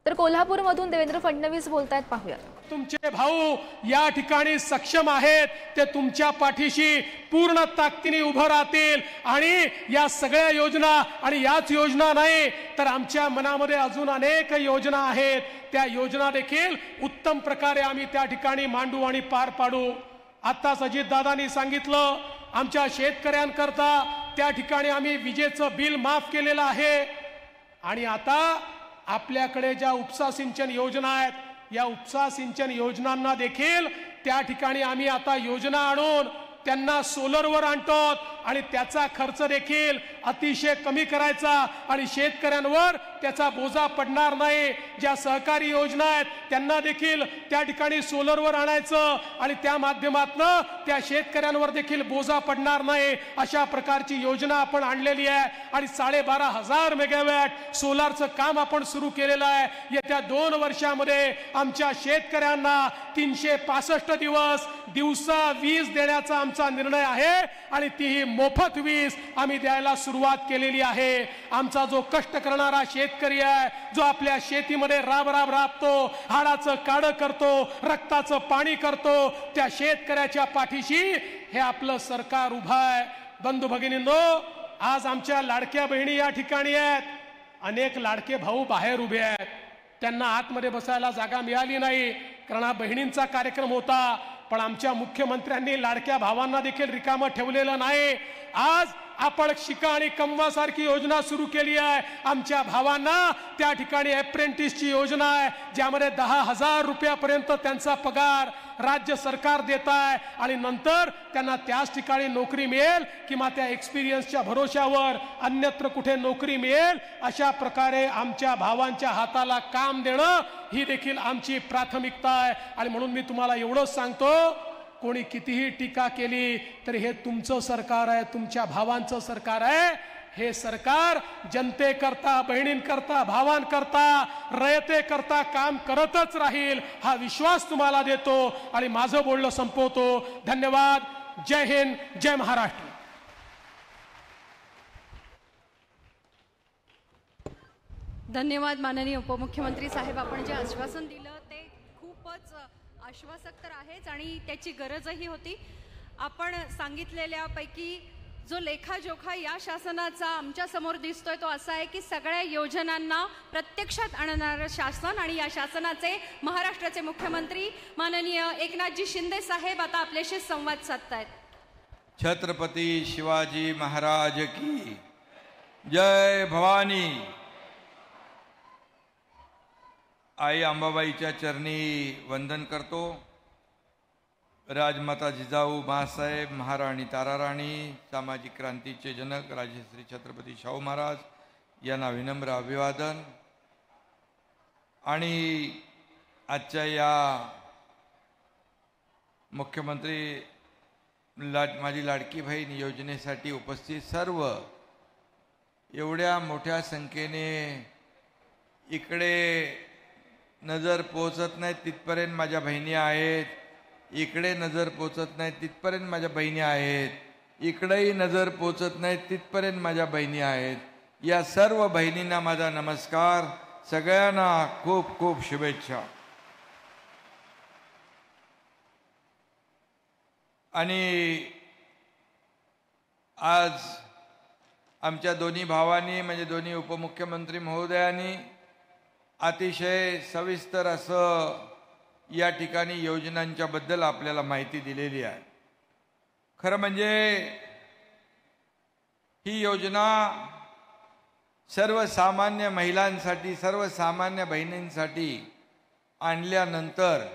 तर कोल्हापूरमधून देवेंद्र फडणवीस बोलतायत, पाहूया. तुमचे भाऊ या ठिकाणी सक्षम आहेत, ते तुमच्या पाठीशी पूर्ण ताकदीने उभं राहतील आणि या सगळ्या योजना आणि याच योजना नाही तर आमच्या मनामध्ये अजून अनेक योजना आहेत, त्या योजना देखील उत्तम प्रकारे आम्ही त्या ठिकाणी मांडू आणि पार पाडू. आत्ताच अजितदादांनी सांगितलं, आमच्या शेतकऱ्यांकरता त्या ठिकाणी आम्ही विजेचं बिल माफ केलेलं आहे आणि आता आपल्याकडे ज्या उपसा सिंचन योजना आहेत, या उपसा सिंचन योजनांना देखील त्या ठिकाणी आम्ही आता योजना आणून त्यांना सोलरवर आणतो आणि त्याचा खर्च देखील अतिशय कमी करायचा आणि शेतकऱ्यांवर त्याचा बोजा पडणार नाही. ज्या सहकारी योजना आहेत त्यांना देखील त्या ठिकाणी सोलरवर आणायचं आणि त्या माध्यमातून त्या शेतकऱ्यांवर देखील बोजा पडणार नाही, अशा प्रकारची योजना आपण आणलेली आहे. आणि 12,500 मेगावॅट सोलारचं काम आपण सुरू केलेलं आहे. येत्या 2 वर्षामध्ये आमच्या शेतकऱ्यांना 365 दिवस दिवसा वीज देण्याचा आमचा निर्णय आहे आणि तीही मोफत वीज आम्ही द्यायला सुरुवात केलेली आहे. आमचा जो कष्ट करणारा शेतकरी आहे, जो आपल्या शेतीमध्ये राबतो, हाडाचं काढं करतो, रक्ताचं पाणी करतो, त्या शेतकऱ्याच्या पाठीशी हे आपलं सरकार उभं आहे. बंधू भगिनींनो, आज आमच्या लाडक्या बहिणी या ठिकाणी आहेत, अनेक लाडके भाऊ बाहेर उभे आहेत, त्यांना आतमध्ये बसायला जागा मिळाली नाही कारण हा बहिणींचा कार्यक्रम होता. पण आमच्या मुख्यमंत्र्यांनी लाडक्या भावांना देखील रिकामं ठेवलेलं नाही. आज आपण शिका आणि कमवा सारखी योजना सुरू केली आहे. आमच्या भावांना त्या ठिकाणी अप्रेंटिसची योजना आहे, ज्यामध्ये 10,000 रुपयापर्यंत त्यांचा पगार राज्य सरकार देत आहे आणि नंतर त्यांना त्याच ठिकाणी नोकरी मिळेल किंवा त्या एक्सपिरियन्सच्या भरोशावर अन्यत्र कुठे नोकरी मिळेल, अशा प्रकारे आमच्या भावांच्या हाताला काम देणं ही देखील आमची प्राथमिकता आहे. आणि म्हणून मी तुम्हाला एवढंच सांगतो, कोणी कितीही टीका केली तरी हे तुमचं सरकार आहे, तुमच्या भावांचं सरकार आहे. हे सरकार जनतेकरता, बहिणींकरता, भावांकरता, रयतेकरता काम करतच राहील, हा विश्वास तुम्हाला देतो आणि माझं बोलणं संपवतो. धन्यवाद. जय हिंद, जय महाराष्ट्र. धन्यवाद माननीय उपमुख्यमंत्री साहेब. आपण जे आश्वासन दिलं ते खूपच आश्वासक तर आहेच आणि त्याची गरजही होती. आपण सांगितलेल्यापैकी जो लेखाजोखा या शासनाचा आमच्या समोर दिसतोय तो असा आहे की सगळ्या योजनांना प्रत्यक्षात आणणारं शासन आणि या शासनाचे महाराष्ट्राचे मुख्यमंत्री माननीय एकनाथजी शिंदे साहेब आता आपल्याशी संवाद साधतायत. छत्रपती शिवाजी महाराज की जय. भवानी आई अंबाबाईच्या चरणी वंदन करतो. राजमाता जिजाऊ माँसाहेब, महाराणी ताराराणी, सामाजिक क्रांतीचे जनक राजश्री छत्रपती शाहू महाराज यांना विनम्र अभिवादन. आणि आजच्या या मुख्यमंत्री माझी लाडकी बहीण योजनेसाठी उपस्थित सर्व एवढ्या मोठ्या संख्येने इकडे नजर पोचत नाही तिथपर्यंत माझ्या बहिणी आहेत, इकडे नजर पोचत नाही तिथपर्यंत माझ्या बहिणी आहेत, इकडेही नजर पोचत नाही तिथपर्यंत माझ्या बहिणी आहेत. या सर्व बहिणींना माझा नमस्कार. सगळ्यांना खूप खूप शुभेच्छा. आणि आज आमच्या दोन्ही भावांनी म्हणजे दोन्ही उपमुख्यमंत्री महोदयांनी अतिशय सविस्तर असं या ठिकाणी योजनांच्या बद्दल आपल्याला माहिती दिलेली आहे. खरं म्हणजे ही योजना सर्वसामान्य महिलांसाठी, सर्वसामान्य बहिणींसाठी आणल्यानंतर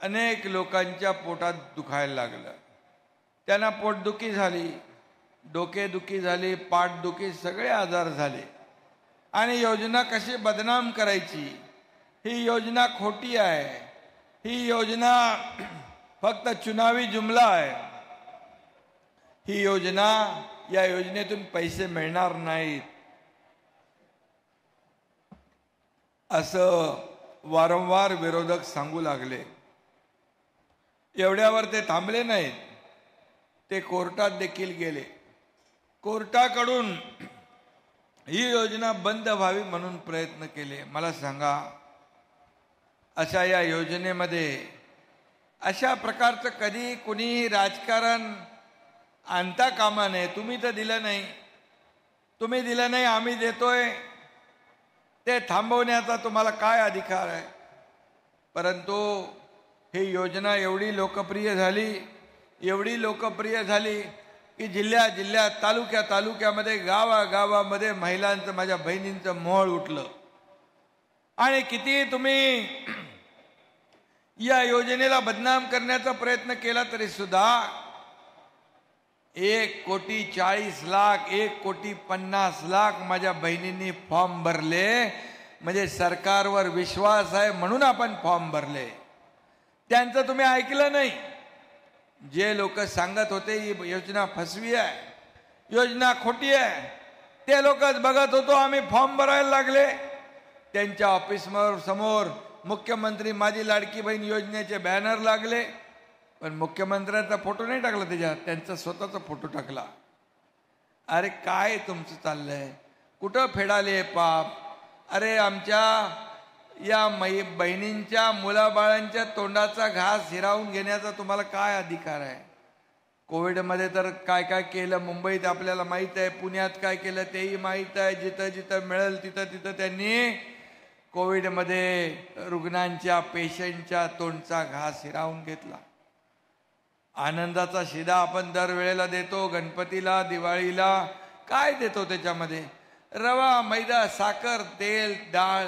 अनेक लोकांच्या पोटात दुखायला लागलं. त्यांना पोटदुखी झाली, डोकेदुखी झाली, पाठदुखी, सगळे आजार झाले. आणि योजना कशी बदनाम करायची, ही योजना खोटी आहे, ही योजना फक्त चुनावी जुमला आहे, ही योजना, या योजनेतून पैसे मिळणार नाहीत असं वारंवार विरोधक सांगू लागले. एवढ्यावर ते थांबले नाहीत, ते कोर्टात देखील गेले. कोर्टाकडून ही योजना बंद व्हावी म्हणून प्रयत्न केले. मला सांगा, अशा या योजनेमध्ये अशा प्रकारचं कधी कुणी राजकारण आणता कामा नये. तुम्ही तर दिलं नाही, तुम्ही दिलं नाही, आम्ही देतोय, ते थांबवण्याचा तुम्हाला काय अधिकार आहे? परंतु ही योजना एवढी लोकप्रिय झाली की जिल्ह्यात तालुक्यामध्ये गावागावामध्ये महिलांचं, माझ्या बहिणींचं मोहळ उठलं. आणि किती तुम्ही या योजनेला बदनाम करण्याचा प्रयत्न केला तरी सुद्धा 1,40,00,000 1,50,00,000 माझ्या बहिणींनी फॉर्म भरले. म्हणजे सरकारवर विश्वास आहे म्हणून आपण फॉर्म भरले. त्यांचं तुम्ही ऐकलं नाही. जे लोक सांगत होते ही योजना फसवी आहे, योजना खोटी आहे, ते लोकच बघत होतो आम्ही. फॉर्म भरायला लागले. त्यांच्या ऑफिस समोर मुख्यमंत्री माझी लाडकी बहीण योजनेचे बॅनर लागले, पण मुख्यमंत्र्यांचा फोटो नाही टाकला त्याच्यात, त्यांचा स्वतःचा फोटो टाकला. अरे काय तुमचं चाललंय? कुठं फेडाले पाप? अरे आमच्या या बहिणींच्या मुलाबाळांच्या तोंडाचा घास हिरावून घेण्याचा तुम्हाला काय अधिकार आहे? कोविडमध्ये तर काय काय केलं मुंबईत आपल्याला माहीत आहे, पुण्यात काय केलं तेही माहीत आहे. जिथं जिथं मिळेल तिथं त्यांनी कोविडमध्ये रुग्णांच्या, पेशंटच्या तोंडचा घास हिरावून घेतला. आनंदाचा शिदा आपण दरवेळेला देतो, गणपतीला, दिवाळीला. काय देतो त्याच्यामध्ये? रवा, मैदा, साखर, तेल, डाळ.